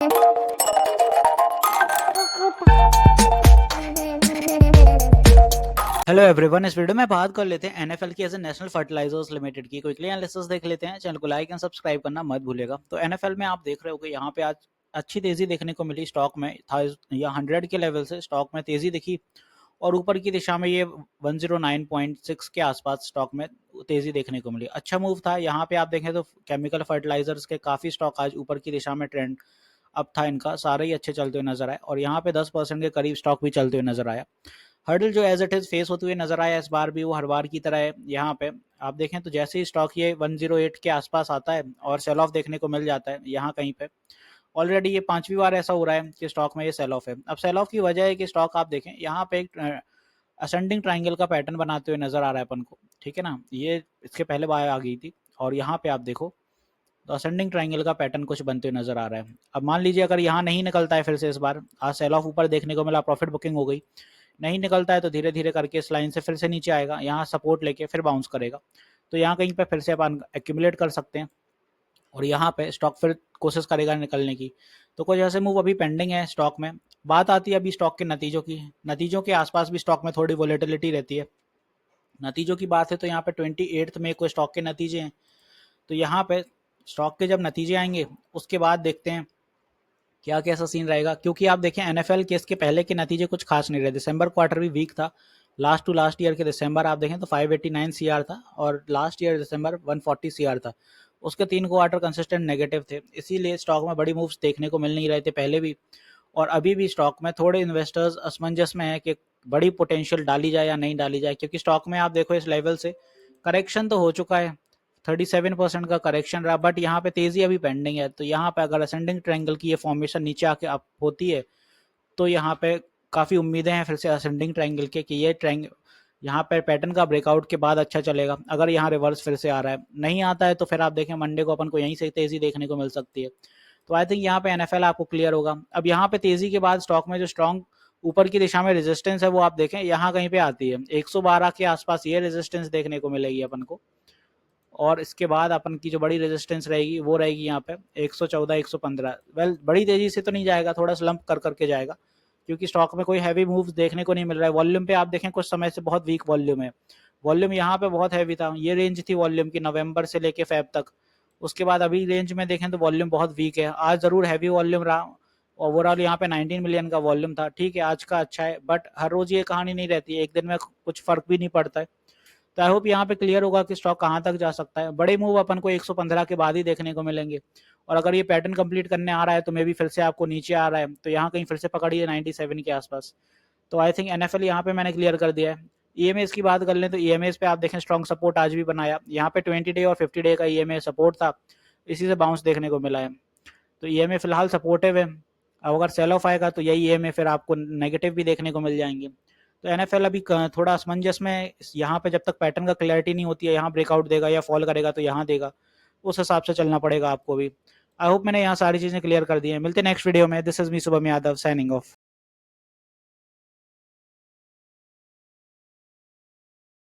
Hello everyone, इस video में बात कर लेते हैं एनएफएल की as a National Fertilizers Limited की क्विकली एनालिसिस देख लेते हैं। चैनल को लाइक एंड सब्सक्राइब करना मत भूलिएगा। तो एनएफएल में आप देख रहे हो कि यहाँ पे आज अच्छी तेजी देखने को मिली स्टॉक में था, या 100 के लेवल से स्टॉक में तेजी दिखी और ऊपर की दिशा में ये 109.6 के आसपास स्टॉक में तेजी देखने को मिली। अच्छा मूव था। यहाँ पे आप देखें तो केमिकल फर्टिलाइजर्स के काफी स्टॉक आज ऊपर की दिशा में ट्रेंड अब था, इनका सारे ही अच्छे चलते हुए नजर आए और यहाँ पे 10% के करीब स्टॉक भी चलते हुए नजर आया। हर्डल जो एज इट इज फेस होते हुए नजर आया इस बार भी, वो हर बार की तरह है। यहाँ पे आप देखें तो जैसे ही स्टॉक ये 108 के आसपास आता है और सेल ऑफ देखने को मिल जाता है यहाँ कहीं पे, ऑलरेडी ये 5वीं बार ऐसा हो रहा है कि स्टॉक में ये सेल ऑफ है। अब सेल ऑफ की वजह है कि स्टॉक आप देखें यहाँ पे एक असेंडिंग ट्राइंगल का पैटर्न बनाते हुए नजर आ रहा है अपन को, ठीक है ना। ये इसके पहले बार आ गई थी और यहाँ पे आप देखो तो असेंडिंग ट्राइंगल का पैटर्न कुछ बनते हुए नजर आ रहा है। अब मान लीजिए अगर यहाँ नहीं निकलता है फिर से, इस बार आज सेल ऑफ ऊपर देखने को मिला, प्रॉफिट बुकिंग हो गई, नहीं निकलता है तो धीरे धीरे करके इस लाइन से फिर से नीचे आएगा, यहाँ सपोर्ट लेके फिर बाउंस करेगा, तो यहाँ कहीं पे फिर से अपन एक्यूमुलेट कर सकते हैं और यहाँ पे स्टॉक फिर कोशिश करेगा निकलने की। तो कुछ ऐसे मूव अभी पेंडिंग है स्टॉक में। बात आती है अभी स्टॉक के नतीजों की। नतीजों के आसपास भी स्टॉक में थोड़ी वोलेटिलिटी रहती है। नतीजों की बात है तो यहाँ पे 28 में कोई स्टॉक के नतीजे हैं, तो यहाँ पे स्टॉक के जब नतीजे आएंगे उसके बाद देखते हैं क्या कैसा सीन रहेगा। क्योंकि आप देखें एनएफएल के इसके पहले के नतीजे कुछ खास नहीं रहे। दिसंबर क्वार्टर भी वीक था। लास्ट टू लास्ट ईयर के दिसंबर आप देखें तो 589 सीआर था और लास्ट ईयर दिसंबर 140 सीआर था। उसके 3 क्वार्टर कंसिस्टेंट नेगेटिव थे, इसीलिए स्टॉक में बड़ी मूव्स देखने को मिल नहीं रहे थे पहले भी और अभी भी। स्टॉक में थोड़े इन्वेस्टर्स असमंजस में है कि बड़ी पोटेंशियल डाली जाए या नहीं डाली जाए, क्योंकि स्टॉक में आप देखो इस लेवल से करेक्शन तो हो चुका है, 37% का करेक्शन रहा, बट यहाँ पे तेजी अभी पेंडिंग है। तो यहाँ पे अगर असेंडिंग ट्रायंगल की ये फॉर्मेशन नीचे आके अप होती है तो यहाँ पे काफ़ी उम्मीदें हैं फिर से असेंडिंग ट्रायंगल के कि ये ट्रायंगल यहाँ पर पैटर्न का ब्रेकआउट के बाद अच्छा चलेगा। अगर यहाँ रिवर्स फिर से आ रहा है, नहीं आता है तो फिर आप देखें मंडे को अपन को यहीं से तेजी देखने को मिल सकती है। तो आई थिंक यहाँ पे एनएफएल आपको क्लियर होगा। अब यहाँ पे तेजी के बाद स्टॉक में जो स्ट्रॉन्ग ऊपर की दिशा में रेजिस्टेंस है वो आप देखें यहाँ कहीं पे आती है 112 के आसपास, ये रेजिस्टेंस देखने को मिलेगी अपन को। और इसके बाद अपन की जो बड़ी रेजिस्टेंस रहेगी वो रहेगी यहाँ पे 114 115। वेल बड़ी तेजी से तो नहीं जाएगा, थोड़ा स्लम्प कर करके जाएगा क्योंकि स्टॉक में कोई हैवी मूव्स देखने को नहीं मिल रहा है। वॉल्यूम पे आप देखें कुछ समय से बहुत वीक वॉल्यूम है। वॉल्यूम यहाँ पे बहुत हैवी था, ये रेंज थी वॉल्यूम की नवंबर से लेके फेब तक। उसके बाद अभी रेंज में देखें तो वॉल्यूम बहुत वीक है। आज जरूर हैवी वॉल्यूम रहा, ओवरऑल यहाँ पे 19 मिलियन का वॉल्यूम था, ठीक है आज का अच्छा है, बट हर रोज ये कहानी नहीं रहती है, एक दिन में कुछ फर्क भी नहीं पड़ता है। तो आई होप यहाँ पे क्लियर होगा कि स्टॉक कहाँ तक जा सकता है। बड़े मूव अपन को 115 के बाद ही देखने को मिलेंगे और अगर ये पैटर्न कंप्लीट करने आ रहा है तो मे भी फिर से आपको नीचे आ रहा है तो यहाँ कहीं फिर से पकड़िए 97 के आसपास। तो आई थिंक एनएफएल यहाँ पे मैंने क्लियर कर दिया है। ईएमएस की बात कर लें तो ईएमएस पे आप देखें स्ट्रॉन्ग सपोर्ट आज भी बनाया, यहाँ पे 20 डे और 50 डे का ईएमए सपोर्ट था, इसी से बाउंस देखने को मिला है। तो ईएमए फिलहाल सपोर्टिव है। अब अगर सेल ऑफ आएगा तो यही ईएमए फिर आपको नेगेटिव भी देखने को मिल जाएंगे। तो एनएफएल अभी थोड़ा असमंजस में, यहाँ पे जब तक पैटर्न का क्लैरिटी नहीं होती है यहाँ ब्रेकआउट देगा या फॉल करेगा तो यहाँ देगा, उस हिसाब से चलना पड़ेगा आपको भी। आई होप मैंने यहाँ सारी चीजें क्लियर कर दी है। मिलते हैं नेक्स्ट वीडियो में। This is me Shubham Yadav signing off.